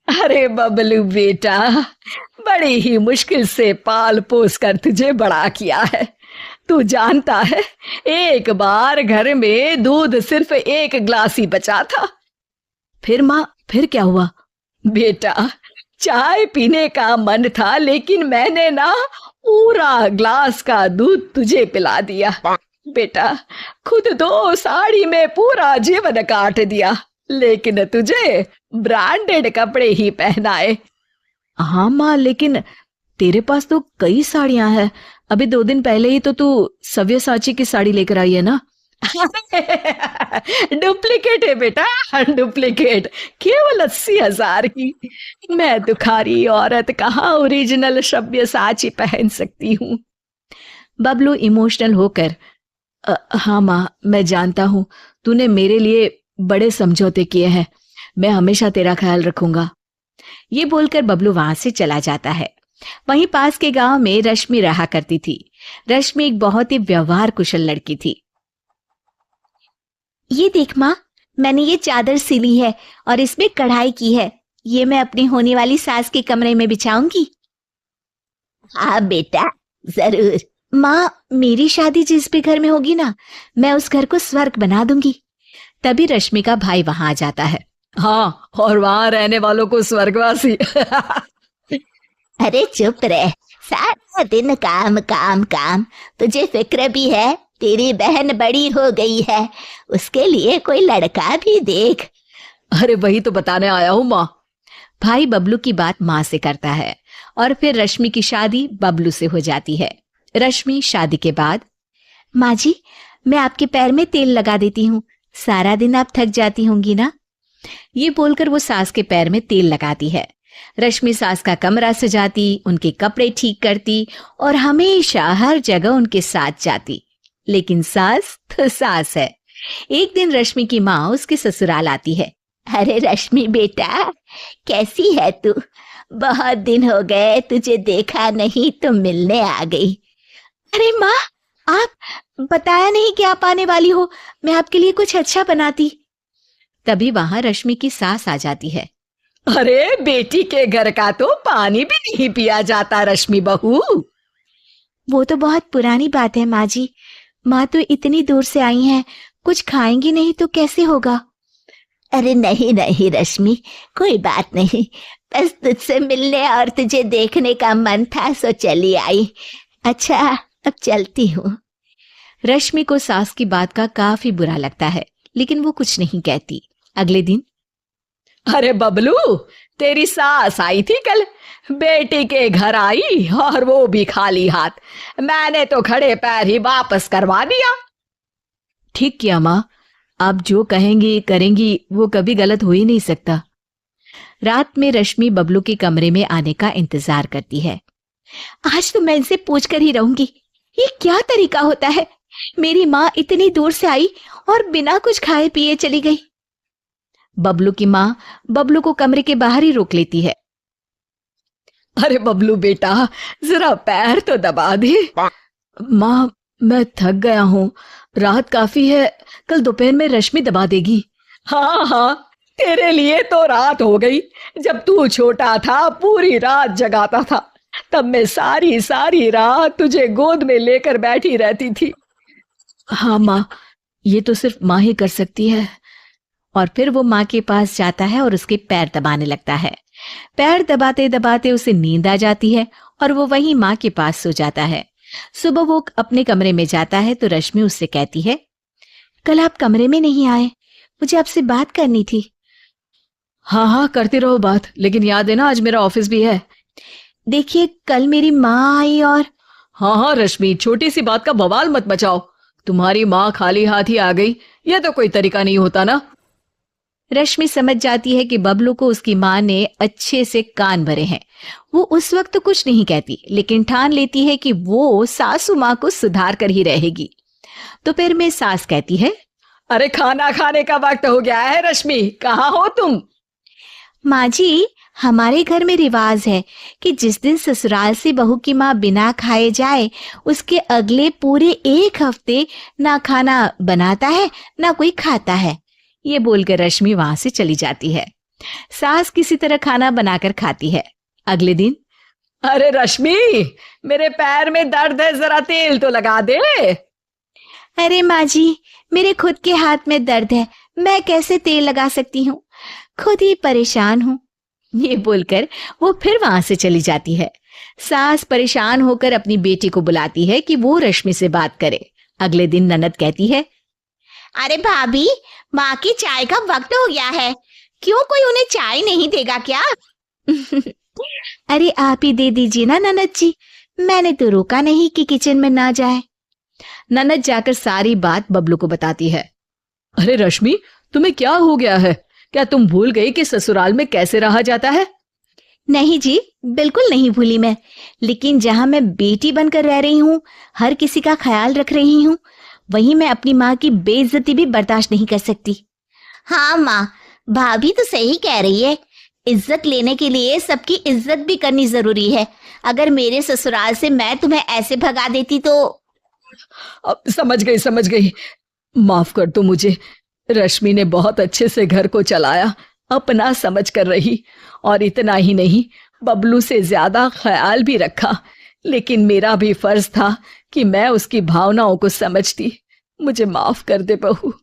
अरे बबलू बेटा, बड़ी ही मुश्किल से पाल पोस कर तुझे बड़ा किया है। तू जानता है, एक बार घर में दूध सिर्फ एक गिलास ही बचा था। फिर माँ, फिर क्या हुआ? बेटा, चाय पीने का मन था, लेकिन मैंने ना पूरा ग्लास का दूध तुझे पिला दिया। बेटा, खुद 2 साड़ी में पूरा जीवन काट दिया, लेकिन तुझे ब्रांडेड कपड़े ही पहनाए। हाँ माँ, लेकिन तेरे पास तो कई साड़ियां हैं। अभी 2 दिन पहले ही तो तू सव्यसाची की साड़ी लेकर आई है ना। डुप्लीकेट है बेटा, डुप्लीकेट। केवल 80,000 की। मैं दुखारी औरत कहाँ ओरिजिनल सव्यसाची पहन सकती हूँ। बबलू इमोशनल होकर, हाँ माँ, मैं जानता हूँ तूने मेरे लिए बड़े समझौते किए हैं। मैं हमेशा तेरा ख्याल रखूंगा। ये बोलकर बबलू वहां से चला जाता है। वहीं पास के गांव में रश्मि रहा करती थी। रश्मि एक बहुत ही व्यवहार कुशल लड़की थी। ये देख माँ, मैंने ये चादर सिली है और इसमें कढ़ाई की है। ये मैं अपनी होने वाली सास के कमरे में बिछाऊंगी। हाँ बेटा, जरूर। माँ, मेरी शादी जिस भी घर में होगी ना, मैं उस घर को स्वर्ग बना दूंगी। तभी रश्मि का भाई वहां आ जाता है। हाँ, और वहां रहने वालों को स्वर्गवासी। अरे चुप रह, सारा दिन काम काम काम। तुझे फिक्र भी है, तेरी बहन बड़ी हो गई है, उसके लिए कोई लड़का भी देख। अरे वही तो बताने आया हूँ माँ। भाई बबलू की बात माँ से करता है और फिर रश्मि की शादी बबलू से हो जाती है। रश्मि शादी के बाद, माँ जी, मैं आपके पैर में तेल लगा देती हूँ, सारा दिन आप थक जाती होंगी ना। ये बोलकर वो सास के पैर में तेल लगाती है। रश्मि सास का कमरा सजाती, उनके कपड़े ठीक करती और हमेशा हर जगह उनके साथ जाती। लेकिन सास तो सास है। एक दिन रश्मि की माँ उसके ससुराल आती है। अरे रश्मि बेटा, कैसी है तू? बहुत दिन हो गए तुझे देखा नहीं तो मिलने आ गई। अरे माँ, आप बताया नहीं कि आप आने वाली हो, मैं आपके लिए कुछ अच्छा बनाती। तभी वहां रश्मि की सास आ जाती है। अरे बेटी के घर का तो पानी भी नहीं पिया जाता रश्मि बहू। वो तो बहुत पुरानी बात है माँ जी। माँ तो इतनी दूर से आई हैं, कुछ खाएंगी नहीं तो कैसे होगा। अरे नहीं नहीं रश्मि, कोई बात नहीं, बस तुझसे मिलने और तुझे देखने का मन था सो चली आई। अच्छा, अब चलती हूँ। रश्मि को सास की बात का काफी बुरा लगता है, लेकिन वो कुछ नहीं कहती। अगले दिन, अरे बबलू, तेरी सास आई थी कल, बेटी के घर आई और वो भी खाली हाथ। मैंने तो खड़े पैर ही वापस करवा दिया। ठीक किया माँ, आप जो कहेंगी करेंगी वो कभी गलत हो ही नहीं सकता। रात में रश्मि बबलू के कमरे में आने का इंतजार करती है। आज तो मैं इनसे पूछ कर ही रहूंगी, ये क्या तरीका होता है? मेरी माँ इतनी दूर से आई और बिना कुछ खाए पिए चली गई। बबलू की माँ बबलू को कमरे के बाहर ही रोक लेती है। अरे बबलू बेटा, जरा पैर तो दबा दे। माँ, मैं थक गया हूँ, रात काफी है, कल दोपहर में रश्मि दबा देगी। हाँ हाँ, तेरे लिए तो रात हो गई। जब तू छोटा था पूरी रात जगाता था, तब मैं सारी सारी रात तुझे गोद में लेकर बैठी रहती थी। हाँ माँ, ये तो सिर्फ माँ ही कर सकती है। और फिर वो माँ के पास जाता है और उसके पैर दबाने लगता है। पैर दबाते दबाते उसे नींद आ जाती है और वो वहीं माँ के पास सो जाता है। सुबह वो अपने कमरे में जाता है तो रश्मि उससे कहती है, कल आप कमरे में नहीं आए, मुझे आपसे बात करनी थी। हाँ हाँ, करती रहो बात, लेकिन याद है ना आज मेरा ऑफिस भी है। देखिए, कल मेरी माँ आई और... हाँ हाँ रश्मि, छोटी सी बात का बवाल मत मचाओ। तुम्हारी माँ खाली हाथ ही आ गई, यह तो कोई तरीका नहीं होता ना। रश्मि समझ जाती है कि बबलू को उसकी माँ ने अच्छे से कान भरे हैं। वो उस वक्त तो कुछ नहीं कहती, लेकिन ठान लेती है कि वो सासू माँ को सुधार कर ही रहेगी। तो फिर में सास कहती है, अरे खाना खाने का वक्त हो गया है रश्मि, कहाँ हो तुम? माँ जी, हमारे घर में रिवाज है कि जिस दिन ससुराल से बहू की माँ बिना खाए जाए, उसके अगले पूरे 1 हफ्ते ना खाना बनाता है ना कोई खाता है। ये बोलकर रश्मि वहां से चली जाती है। सास किसी तरह खाना बनाकर खाती है। अगले दिन, अरे रश्मि, मेरे पैर में दर्द है, जरा तेल तो लगा दे। अरे माँ जी, मेरे खुद के हाथ में दर्द है, मैं कैसे तेल लगा सकती हूँ, खुद ही परेशान हूँ। ये बोलकर वो फिर वहां से चली जाती है। सास परेशान होकर अपनी बेटी को बुलाती है कि वो रश्मि से बात करे। अगले दिन ननद कहती है, अरे भाभी, माँ की चाय का वक्त हो गया है, क्यों कोई उन्हें चाय नहीं देगा क्या? अरे आप ही दे दीजिए ना ननद जी, मैंने तो रोका नहीं कि किचन में ना जाए। ननद जाकर सारी बात बबलू को बताती है। अरे रश्मि, तुम्हें क्या हो गया है? क्या तुम भूल गई कि ससुराल में कैसे रहा जाता है? नहीं जी, बिल्कुल नहीं भूली मैं, लेकिन जहां मैं बेटी बनकर रह रही हूँ, हर किसी का ख्याल रख रही हूँ, वहीं मैं अपनी माँ की बेइज्जती भी बर्दाश्त नहीं कर सकती। हाँ माँ, भाभी तो सही कह रही है, इज्जत लेने के लिए सबकी इज्जत भी करनी जरूरी है। अगर मेरे ससुराल से मैं तुम्हें ऐसे भगा देती तो। अब समझ गई, माफ कर दो मुझे। रश्मि ने बहुत अच्छे से घर को चलाया, अपना समझ कर रही, और इतना ही नहीं, बबलू से ज्यादा ख्याल भी रखा। लेकिन मेरा भी फर्ज था कि मैं उसकी भावनाओं को समझती। मुझे माफ कर दे बहू।